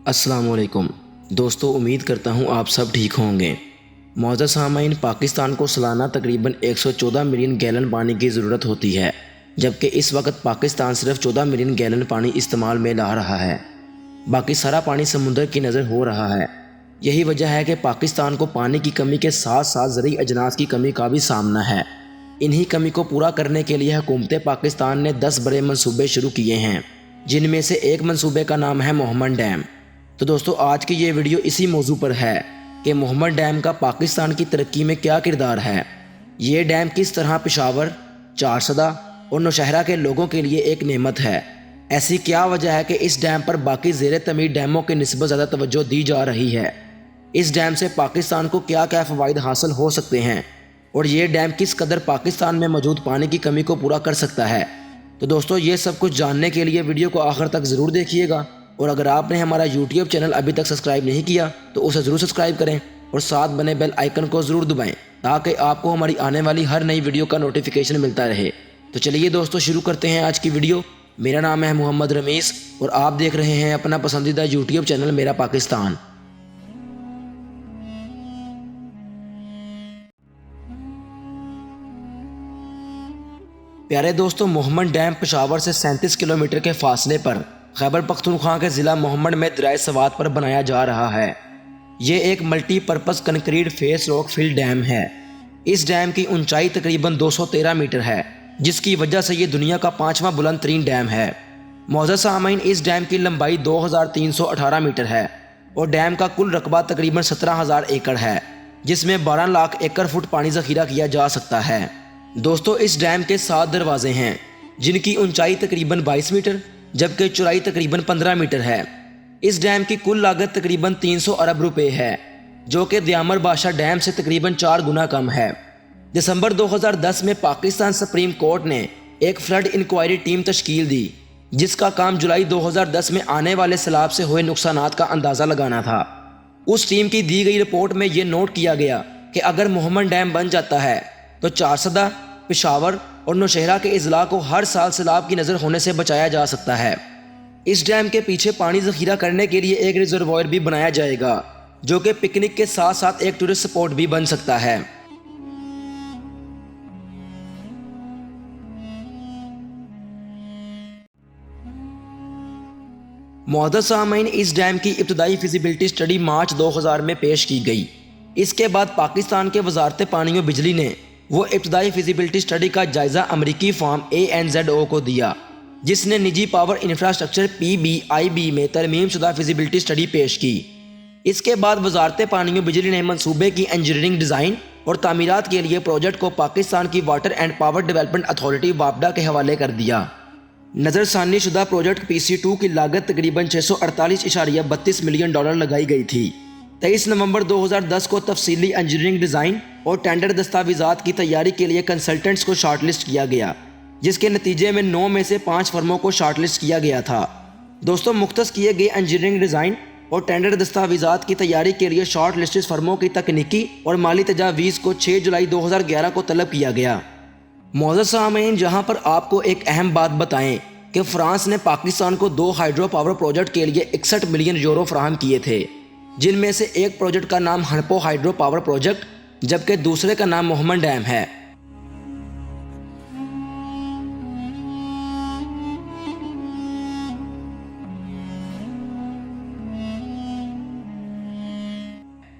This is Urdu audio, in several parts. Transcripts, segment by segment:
السلام علیکم دوستو، امید کرتا ہوں آپ سب ٹھیک ہوں گے۔ معزز سامعین، پاکستان کو سالانہ تقریباً 114 ملین گیلن پانی کی ضرورت ہوتی ہے، جبکہ اس وقت پاکستان صرف 14 ملین گیلن پانی استعمال میں لا رہا ہے۔ باقی سارا پانی سمندر کی نظر ہو رہا ہے۔ یہی وجہ ہے کہ پاکستان کو پانی کی کمی کے ساتھ ساتھ زرعی اجناس کی کمی کا بھی سامنا ہے۔ انہی کمی کو پورا کرنے کے لیے حکومت پاکستان نے 10 بڑے منصوبے شروع کیے ہیں، جن میں سے ایک منصوبے کا نام ہے محمد ڈیم۔ تو دوستو، آج کی یہ ویڈیو اسی موضوع پر ہے کہ محمد ڈیم کا پاکستان کی ترقی میں کیا کردار ہے۔ یہ ڈیم کس طرح پشاور، چارسدہ اور نوشہرہ کے لوگوں کے لیے ایک نعمت ہے۔ ایسی کیا وجہ ہے کہ اس ڈیم پر باقی زیر تعمیر ڈیموں کی نسبت زیادہ توجہ دی جا رہی ہے۔ اس ڈیم سے پاکستان کو کیا کیا فوائد حاصل ہو سکتے ہیں، اور یہ ڈیم کس قدر پاکستان میں موجود پانی کی کمی کو پورا کر سکتا ہے۔ تو دوستو، یہ سب کچھ جاننے کے لیے ویڈیو کو آخر تک ضرور دیکھیے گا، اور اگر آپ نے ہمارا یوٹیوب چینل ابھی تک سبسکرائب نہیں کیا تو اسے ضرور سبسکرائب کریں اور ساتھ بنے بیل آئیکن کو ضرور دبائیں تاکہ آپ کو ہماری آنے والی ہر نئی ویڈیو کا نوٹیفیکیشن ملتا رہے۔ تو چلیے دوستو، شروع کرتے ہیں آج کی ویڈیو۔ میرا نام ہے محمد رمیس اور آپ دیکھ رہے ہیں اپنا پسندیدہ یوٹیوب چینل میرا پاکستان۔ پیارے دوستو، محمد ڈیم پشاور سے 37 کلومیٹر کے فاصلے پر خیبر پختونخوا کے ضلع محمد میں دریائے سوات پر بنایا جا رہا ہے۔ یہ ایک multi purpose concrete face rock fill dam ہے۔ اس ڈیم کی اونچائی تقریباً 213 میٹر ہے، جس کی وجہ سے یہ دنیا کا 5واں بلند ترین ڈیم ہے۔ معزز سامعین، اس ڈیم کی لمبائی 2318 میٹر ہے اور ڈیم کا کل رقبہ تقریباً 17,000 ایکڑ ہے، جس میں 12 لاکھ ایکڑ فٹ پانی ذخیرہ کیا جا سکتا ہے۔ دوستو، اس ڈیم کے 7 دروازے ہیں، جن کی اونچائی تقریباً 22 میٹر جبکہ چوڑائی تقریباً 15 میٹر ہے۔ اس ڈیم کی کل لاگت تقریباً 300 ارب روپے ہے، جو کہ دیامر بادشاہ ڈیم سے تقریباً 4 گنا کم ہے۔ دسمبر 2010 میں پاکستان سپریم کورٹ نے ایک فلڈ انکوائری ٹیم تشکیل دی، جس کا کام جولائی 2010 میں آنے والے سیلاب سے ہوئے نقصانات کا اندازہ لگانا تھا۔ اس ٹیم کی دی گئی رپورٹ میں یہ نوٹ کیا گیا کہ اگر محمد ڈیم بن جاتا ہے تو چارسدہ، پشاور اور نوشہرہ کے اضلاع کو ہر سال سیلاب کی نظر ہونے سے بچایا جا سکتا ہے۔ اس ڈیم کے پیچھے پانی ذخیرہ کرنے کے لیے ایک ریزروائر بھی بنایا جائے گا، جو کہ پکنک کے ساتھ ساتھ ایک ٹورسٹ سپاٹ بھی بن سکتا ہے۔ معزز سامعین، اس ڈیم کی ابتدائی فیزیبلٹی اسٹڈی مارچ 2000 میں پیش کی گئی۔ اس کے بعد پاکستان کے وزارت پانی و بجلی نے وہ ابتدائی فیزیبلٹی اسٹڈی کا جائزہ امریکی فارم ANZO کو دیا، جس نے نجی پاور انفراسٹرکچر PBIB میں ترمیم شدہ فیزیبلٹی اسٹڈی پیش کی۔ اس کے بعد وزارت پانی و بجلی نے منصوبے کی انجینئرنگ، ڈیزائن اور تعمیرات کے لیے پروجیکٹ کو پاکستان کی water and power development authority وابڈا کے حوالے کر دیا۔ نظر ثانی شدہ پروجیکٹ PC2 کی لاگت تقریباً 648.32 ملین ڈالر لگائی گئی تھی۔ 23 نومبر 2010 کو تفصیلی انجینئرنگ، ڈیزائن اور ٹینڈر دستاویزات کی تیاری کے لیے کنسلٹنٹس کو شارٹ لسٹ کیا گیا، جس کے نتیجے میں 9 میں سے 5 فرموں کو شارٹ لسٹ کیا گیا تھا۔ دوستوں، مختص کیے گئے انجینئرنگ، ڈیزائن اور ٹینڈر دستاویزات کی تیاری کے لیے شارٹ لسٹڈ فرموں کی تکنیکی اور مالی تجاویز کو 6 جولائی 2011 کو طلب کیا گیا۔ معزز سامعین، جہاں پر آپ کو ایک اہم بات بتائیں کہ فرانس نے پاکستان کو 2 ہائیڈرو پاور پروجیکٹ کے لیے 61 ملین یورو فراہم کیے تھے، جن میں سے ایک پروجیکٹ کا نام ہنپو ہائیڈرو پاور پروجیکٹ جبکہ دوسرے کا نام محمد ڈیم ہے۔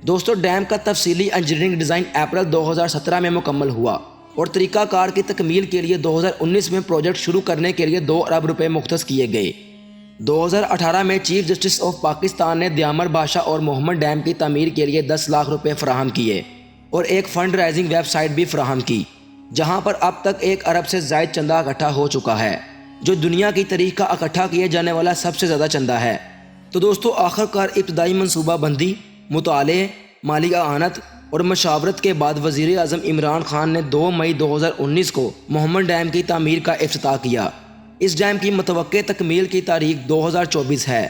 دوستو، ڈیم کا تفصیلی انجینئرنگ ڈیزائن اپریل 2017 میں مکمل ہوا اور طریقہ کار کی تکمیل کے لیے 2019 میں پروجیکٹ شروع کرنے کے لیے 2 ارب روپے مختص کیے گئے۔ 2018 میں چیف جسٹس آف پاکستان نے دیامر بادشاہ اور محمد ڈیم کی تعمیر کے لیے 10 لاکھ روپے فراہم کیے اور ایک فنڈ رائزنگ ویب سائٹ بھی فراہم کی، جہاں پر اب تک 1 ارب سے زائد چندہ اکٹھا ہو چکا ہے، جو دنیا کی تاریخ کا اکٹھا کیے جانے والا سب سے زیادہ چندہ ہے۔ تو دوستو، آخر کار ابتدائی منصوبہ بندی، مطالعے، مالی اعانت اور مشاورت کے بعد وزیر اعظم عمران خان نے 2 مئی 2019 کو محمد ڈیم کی تعمیر کا افتتاح کیا۔ اس ڈیم کی متوقع تکمیل کی تاریخ 2024 ہے۔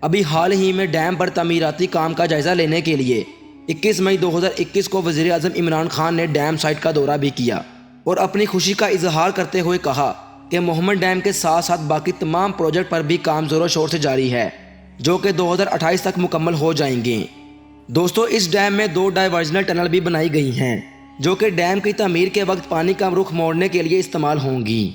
ابھی حال ہی میں ڈیم پر تعمیراتی کام کا جائزہ لینے کے لیے 21 مئی 2021 کو وزیر اعظم عمران خان نے ڈیم سائٹ کا دورہ بھی کیا اور اپنی خوشی کا اظہار کرتے ہوئے کہا کہ محمد ڈیم کے ساتھ ساتھ باقی تمام پروجیکٹ پر بھی کام زور و شور سے جاری ہے۔ جو کہ 2028 تک مکمل ہو جائیں گے۔ دوستو اس ڈیم میں 2 ڈائیورژنل ٹنل بھی بنائی گئی ہیں جو کہ ڈیم کی تعمیر کے وقت پانی کا رخ موڑنے کے لیے استعمال ہوں گی۔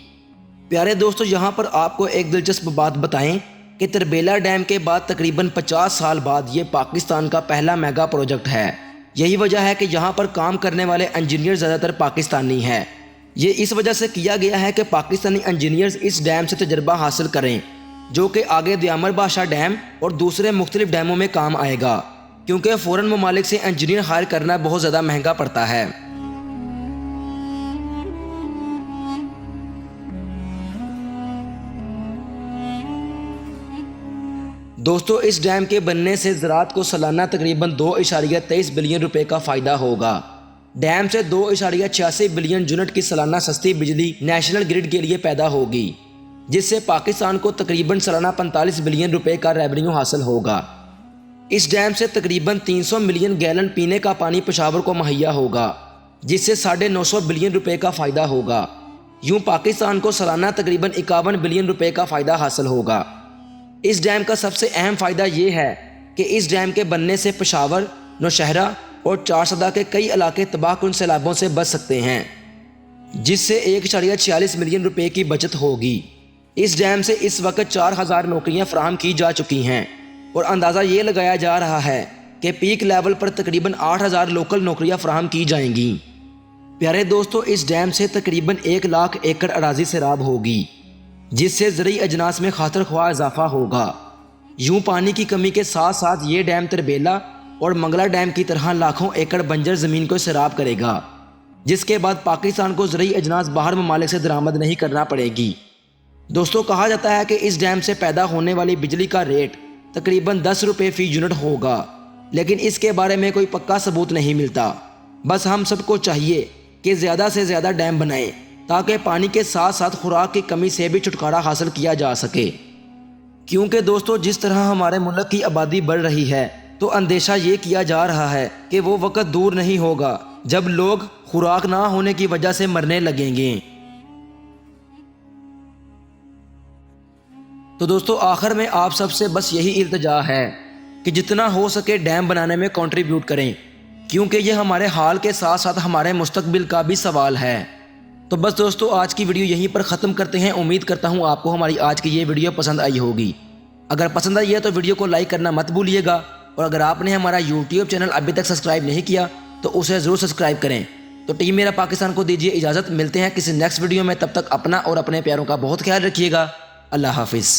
پیارے دوستو یہاں پر آپ کو ایک دلچسپ بات بتائیں کہ تربیلا ڈیم کے بعد تقریباً 50 سال بعد یہ پاکستان کا پہلا میگا پروجیکٹ ہے۔ یہی وجہ ہے کہ یہاں پر کام کرنے والے انجینئر زیادہ تر پاکستانی ہیں۔ یہ اس وجہ سے کیا گیا ہے کہ پاکستانی انجینئرز اس ڈیم سے تجربہ حاصل کریں جو کہ آگے دیامر بادشاہ ڈیم اور دوسرے مختلف ڈیموں میں کام آئے گا، کیونکہ فورن ممالک سے انجینئر ہائر کرنا بہت زیادہ مہنگا پڑتا ہے۔ دوستو اس ڈیم کے بننے سے زراعت کو سالانہ تقریباً 2.23 بلین روپے کا فائدہ ہوگا۔ ڈیم سے 2.86 بلین یونٹ کی سالانہ سستی بجلی نیشنل گرڈ کے لیے پیدا ہوگی، جس سے پاکستان کو تقریباً سالانہ 45 بلین روپے کا ریونیو حاصل ہوگا۔ اس ڈیم سے تقریباً 300 ملین گیلن پینے کا پانی پشاور کو مہیا ہوگا، جس سے 950 بلین روپے کا فائدہ ہوگا۔ یوں پاکستان کو سالانہ تقریباً 51 بلین روپے کا فائدہ حاصل ہوگا۔ اس ڈیم کا سب سے اہم فائدہ یہ ہے کہ اس ڈیم کے بننے سے پشاور، نوشہرہ اور چارسدہ کے کئی علاقے تباہ کن سیلابوں سے بچ سکتے ہیں، جس سے 1.46 ملین روپے کی بچت ہوگی۔ اس ڈیم سے اس وقت 4000 نوکریاں فراہم کی جا چکی ہیں اور اندازہ یہ لگایا جا رہا ہے کہ پیک لیول پر تقریباً 8000 لوکل نوکریاں فراہم کی جائیں گی۔ پیارے دوستو اس ڈیم سے تقریباً 1 لاکھ ایکڑ اراضی سیراب ہوگی، جس سے زرعی اجناس میں خاطر خواہ اضافہ ہوگا۔ یوں پانی کی کمی کے ساتھ ساتھ یہ ڈیم تربیلا اور منگلا ڈیم کی طرح لاکھوں ایکڑ بنجر زمین کو سیراب کرے گا، جس کے بعد پاکستان کو زرعی اجناس باہر ممالک سے درآمد نہیں کرنا پڑے گی۔ دوستو کہا جاتا ہے کہ اس ڈیم سے پیدا ہونے والی بجلی کا ریٹ تقریباً 10 روپے فی یونٹ ہوگا، لیکن اس کے بارے میں کوئی پکا ثبوت نہیں ملتا۔ بس ہم سب کو چاہیے کہ زیادہ سے زیادہ ڈیم بنائیں تاکہ پانی کے ساتھ ساتھ خوراک کی کمی سے بھی چھٹکارا حاصل کیا جا سکے، کیونکہ دوستو جس طرح ہمارے ملک کی آبادی بڑھ رہی ہے تو اندیشہ یہ کیا جا رہا ہے کہ وہ وقت دور نہیں ہوگا جب لوگ خوراک نہ ہونے کی وجہ سے مرنے لگیں گے۔ تو دوستو آخر میں آپ سب سے بس یہی التجا ہے کہ جتنا ہو سکے ڈیم بنانے میں کنٹریبیوٹ کریں، کیونکہ یہ ہمارے حال کے ساتھ ساتھ ہمارے مستقبل کا بھی سوال ہے۔ تو بس دوستو آج کی ویڈیو یہیں پر ختم کرتے ہیں۔ امید کرتا ہوں آپ کو ہماری آج کی یہ ویڈیو پسند آئی ہوگی۔ اگر پسند آئی ہے تو ویڈیو کو لائک کرنا مت بھولیے گا، اور اگر آپ نے ہمارا یوٹیوب چینل ابھی تک سبسکرائب نہیں کیا تو اسے ضرور سبسکرائب کریں۔ تو ٹیم میرا پاکستان کو دیجیے اجازت، ملتے ہیں کسی نیکسٹ ویڈیو میں، تب تک اپنا اور اپنے پیاروں کا بہت خیال رکھیے گا۔ اللہ حافظ۔